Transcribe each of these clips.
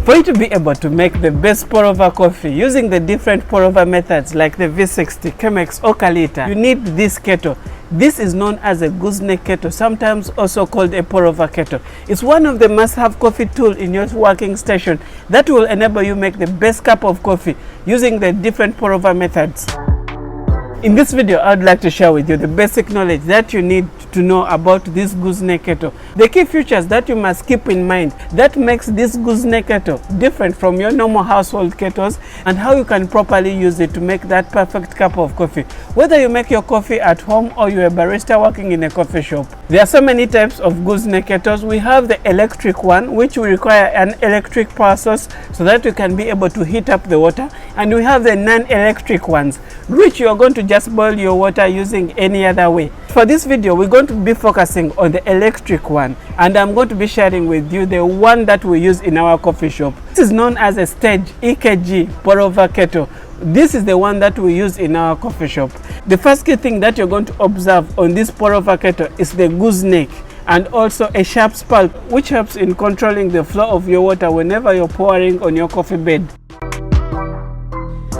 For you to be able to make the best pour over coffee using the different pour over methods like the V60, Chemex or Kalita, you need this kettle. This is known as a gooseneck kettle, sometimes also called a pour over kettle. It's one of the must-have coffee tools in your working station that will enable you make the best cup of coffee using the different pour over methods. In this video, I'd like to share with you the basic knowledge that you need to know about this gooseneck kettle. The key features that you must keep in mind that makes this gooseneck kettle different from your normal household kettles, and how you can properly use it to make that perfect cup of coffee. Whether you make your coffee at home or you're a barista working in a coffee shop. There are so many types of gooseneck kettles. We have the electric one, which will require an electric power source so that you can be able to heat up the water. And we have the non-electric ones, which you are going to just boil your water using any other way. For this video, we're going to be focusing on the electric one, and I'm going to be sharing with you the one that we use in our coffee shop. This is known as a Stagg EKG pour over kettle. This is the one that we use in our coffee shop. The first key thing that you're going to observe on this pour over kettle is the gooseneck, and also a sharp spout, which helps in controlling the flow of your water whenever you're pouring on your coffee bed.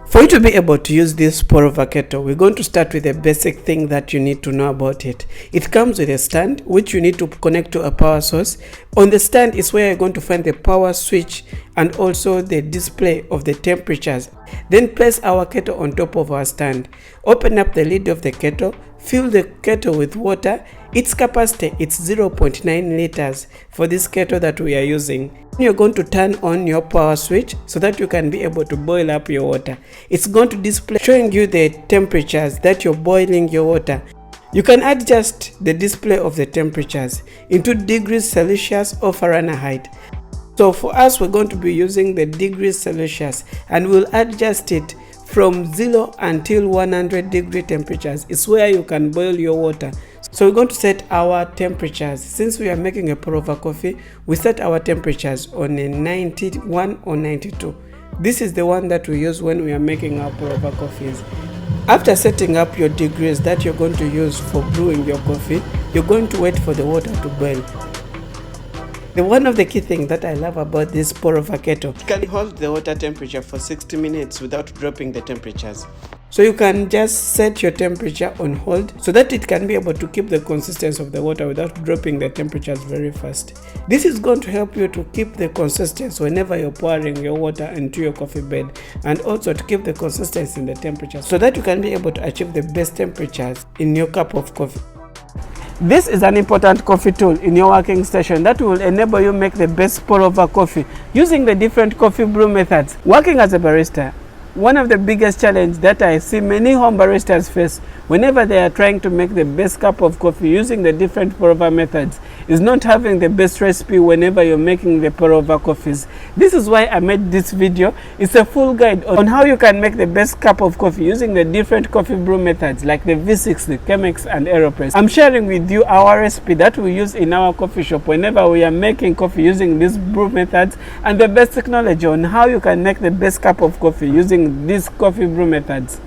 For you to be able to use this pour over kettle, we're going to start with a basic thing that you need to know about it. It comes with a stand which you need to connect to a power source. On the stand is where you're going to find the power switch and also the display of the temperatures. Then place our kettle on top of our stand. Open up the lid of the kettle. Fill the kettle with water. Its capacity is 0.9 liters for this kettle that we are using. You're going to turn on your power switch so that you can be able to boil up your water. It's going to display showing you the temperatures that you're boiling your water. You can adjust the display of the temperatures into degrees Celsius or Fahrenheit. So for us, we're going to be using the degrees Celsius, and we'll adjust it from 0 until 100 degree temperatures. It's where you can boil your water. So we're going to set our temperatures. Since we are making a pour over coffee, we set our temperatures on a 91 or 92. This is the one that we use when we are making our pour over coffees. After setting up your degrees that you're going to use for brewing your coffee, you're going to wait for the water to boil. One of the key things that I love about this pour over kettle, it can hold the water temperature for 60 minutes without dropping the temperatures. So you can just set your temperature on hold so that it can be able to keep the consistency of the water without dropping the temperatures very fast. This is going to help you to keep the consistency whenever you're pouring your water into your coffee bed, and also to keep the consistency in the temperature so that you can be able to achieve the best temperatures in your cup of coffee. This is an important coffee tool in your working station that will enable you make the best pour over coffee using the different coffee brew methods. Working as a barista, one of the biggest challenges that I see many home baristas face whenever they are trying to make the best cup of coffee using the different pour over methods is not having the best recipe whenever you're making the pour over coffees. This is why I made this video. It's a full guide on how you can make the best cup of coffee using the different coffee brew methods like the V60, Chemex and Aeropress. I'm sharing with you our recipe that we use in our coffee shop whenever we are making coffee using these brew methods, and the best technology on how you can make the best cup of coffee using these coffee brew methods.